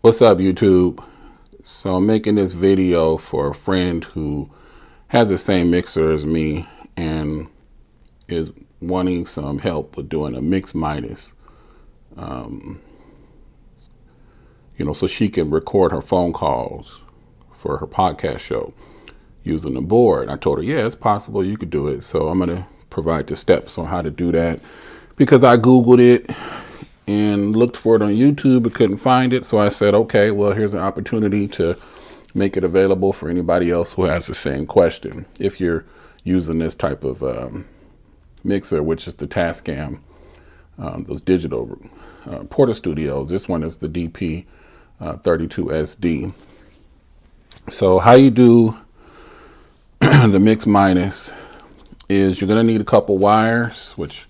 What's up, YouTube? So I'm making this video for a friend who has the same mixer as me and is wanting some help with doing a mix minus, so she can record her phone calls for her podcast show using the board. I told her, yeah, it's possible you could do it. So I'm going to provide the steps on how to do that because I Googled it and looked for it on YouTube but couldn't find it. So I said, okay, well, here's an opportunity to make it available for anybody else who has the same question. If you're using this type of mixer, which is the Tascam, those digital Porta Studios, this one is the DP-32SD. So how you do the mix minus is you're going to need a couple wires, which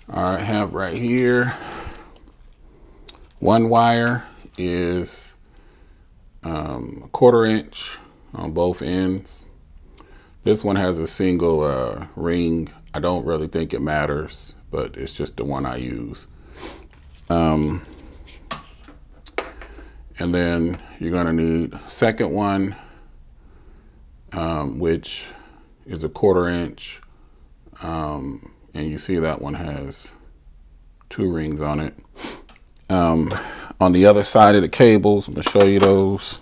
I have right here. One wire is a 1/4 inch on both ends. This one has a single ring. I don't really think it matters, but it's just the one I use. And then you're gonna need a second one, which is a 1/4 inch. And you see that one has 2 rings on it. On the other side of the cables, I'm gonna show you those.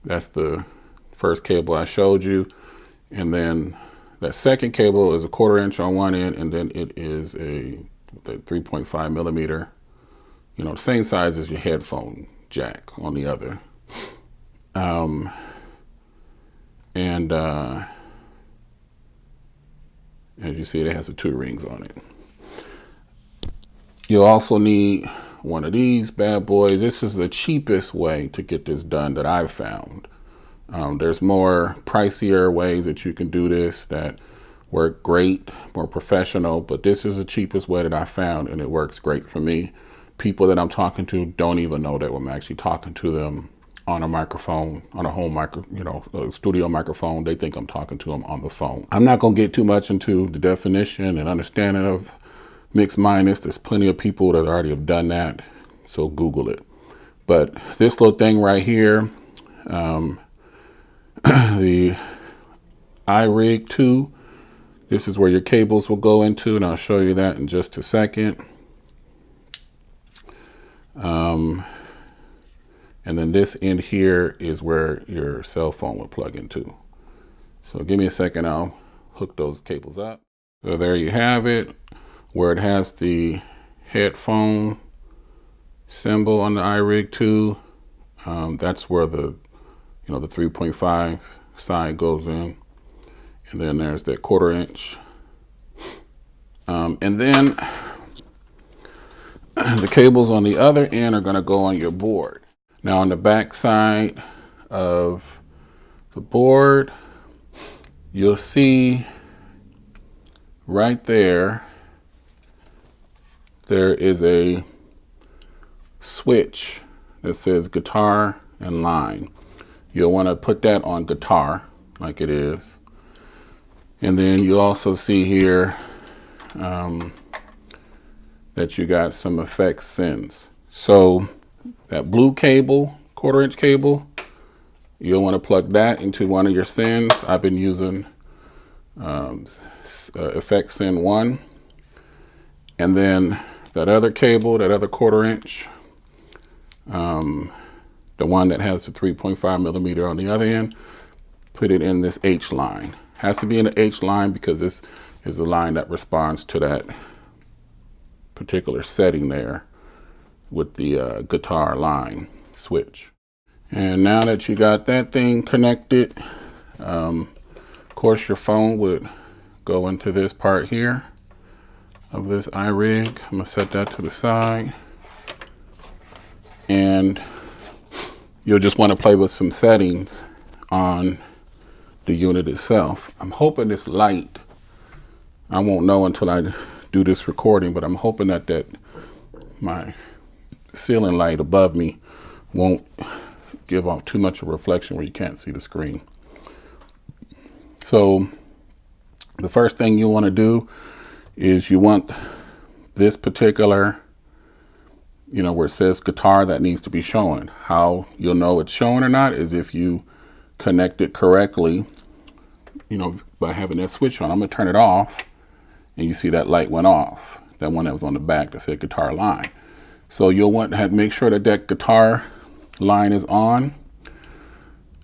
That's the first cable I showed you. And then that second cable is a 1/4 inch on one end, and then it is a 3.5 millimeter, the same size as your headphone jack on the other. As you see, it has the 2 rings on it. You'll also need one of these bad boys. This is the cheapest way to get this done that I've found. There's more pricier ways that you can do this that work great, more professional, but this is the cheapest way that I found, and it works great for me. People that I'm talking to don't even know that I'm actually talking to them on a microphone, on a home a studio microphone. They think I'm talking to them on the phone. I'm not going to get too much into the definition and understanding of mix minus. There's plenty of people that already have done that, so Google it. But this little thing right here, the iRig 2, this is where your cables will go into, and I'll show you that in just a second. And then this end here is where your cell phone will plug into. So give me a second, I'll hook those cables up. So there you have it, where it has the headphone symbol on the iRig 2. That's where the 3.5 side goes in. And then there's that 1/4 inch. And then the cables on the other end are gonna go on your board. Now on the back side of the board, you'll see right there, there is a switch that says guitar and line. You'll want to put that on guitar like it is. And then you also see here that you got some effects sends. So that blue cable, 1/4 inch cable, you'll want to plug that into one of your sends. I've been using effects send 1. And then that other cable, that other 1/4 inch, the one that has the 3.5 millimeter on the other end, put it in this H line. Has to be in the H line because this is the line that responds to that particular setting there with the guitar line switch. And now that you got that thing connected, of course your phone would go into this part here of this iRig. I'm gonna set that to the side. And you'll just want to play with some settings on the unit itself. I'm hoping this light, I won't know until I do this recording, but I'm hoping that my ceiling light above me won't give off too much of a reflection where you can't see the screen. So the first thing you want to do is you want this particular you know, where it says guitar, that needs to be showing. How you'll know it's showing or not is if you connect it correctly, you know, by having that switch on. I'm gonna turn it off, and you see that light went off. That one that was on the back that said guitar line. So you'll want to make sure that that guitar line is on.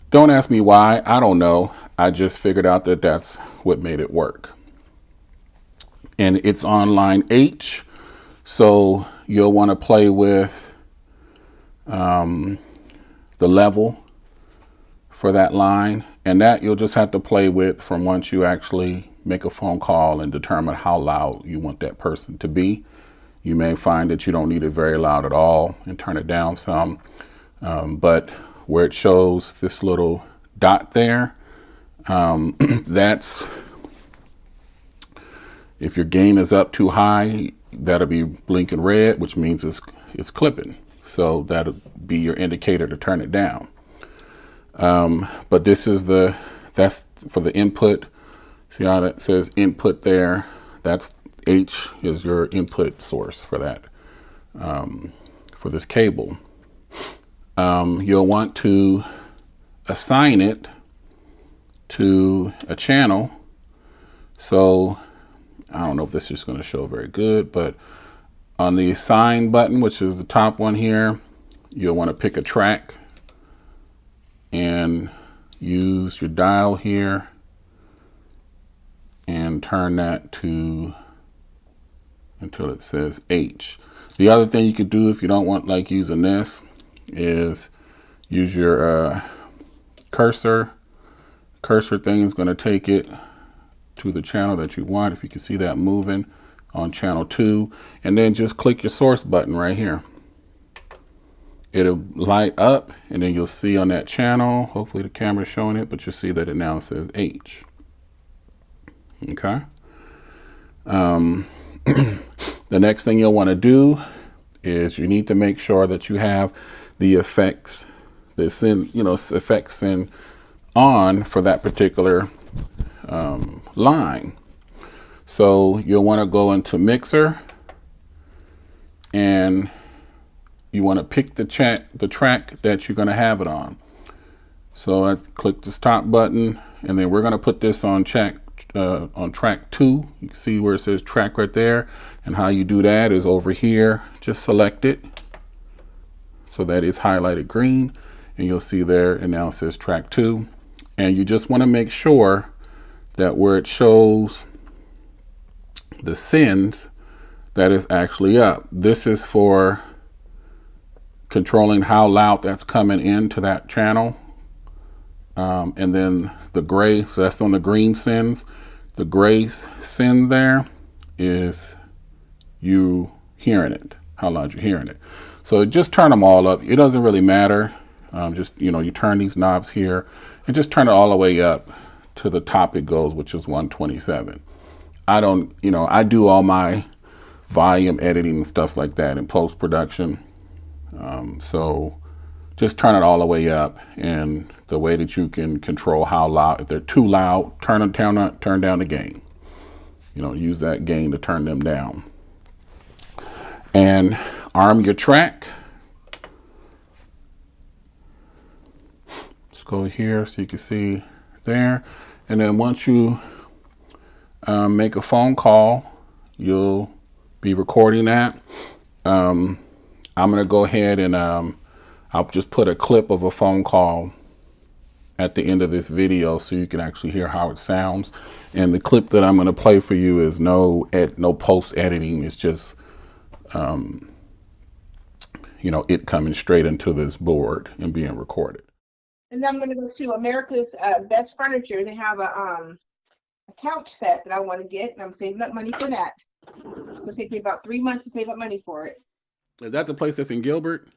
Don't ask me why, I don't know. I just figured out that that's what made it work. And it's on line H, so you'll want to play with the level for that line, and that you'll just have to play with from once you actually make a phone call and determine how loud you want that person to be. You may find that you don't need it very loud at all and turn it down some, but where it shows this little dot there, that's if your gain is up too high, that'll be blinking red, which means it's clipping. So that'll be your indicator to turn it down. But this is that's for the input. See how that says input there? That's H is your input source for that, for this cable. You'll want to assign it to a channel. So I don't know if this is going to show very good, but on the assign button, which is the top one here, you'll want to pick a track and use your dial here and turn that to until it says H. The other thing you could do if you don't want like using this is use your cursor thing is going to take it to the channel that you want. If you can see that moving on channel 2, and then just click your source button right here. It'll light up, and then you'll see on that channel, hopefully the camera's showing it, but you'll see that it now says H. Okay. The next thing you'll want to do is you need to make sure that you have the effects that's in, you know, effects in on for that particular line. So you'll want to go into mixer, and you want to pick the track that you're going to have it on. So I click this top button, and then we're going to put this on track 2. You can see where it says track right there, and how you do that is over here. Just select it so that it's highlighted green, and you'll see there, and now it says track 2. And you just want to make sure that where it shows the sends, that is actually up. This is for controlling how loud that's coming into that channel. And then the gray, so that's on the green sends. The gray send there is you hearing it, how loud you're hearing it. So just turn them all up. It doesn't really matter. Just, you know, you turn these knobs here and just turn it all the way up to the top it goes, which is 127. I don't, you know, I do all my volume editing and stuff like that in post-production. So just turn it all the way up, and the way that you can control how loud, if they're too loud, turn down the gain. You know, use that gain to turn them down. And arm your track. Let's go here so you can see there. And then once you make a phone call, you'll be recording that. I'm going to go ahead and I'll just put a clip of a phone call at the end of this video so you can actually hear how it sounds. And the clip that I'm going to play for you is no post editing. It's just, you know, it coming straight into this board and being recorded. And then I'm going to go to America's Best Furniture. They have a couch set that I want to get, and I'm saving up money for that. It's going to take me about 3 months to save up money for it. Is that the place that's in Gilbert?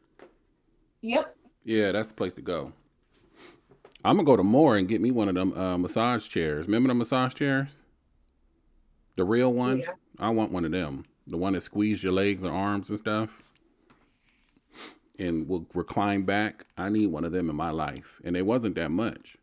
Yep. Yeah, that's the place to go. I'm going to go to Moore and get me one of them massage chairs. Remember the massage chairs? The real one? Yeah. I want one of them. The one that squeezes your legs and arms and stuff and will recline back. I need one of them in my life. And it wasn't that much.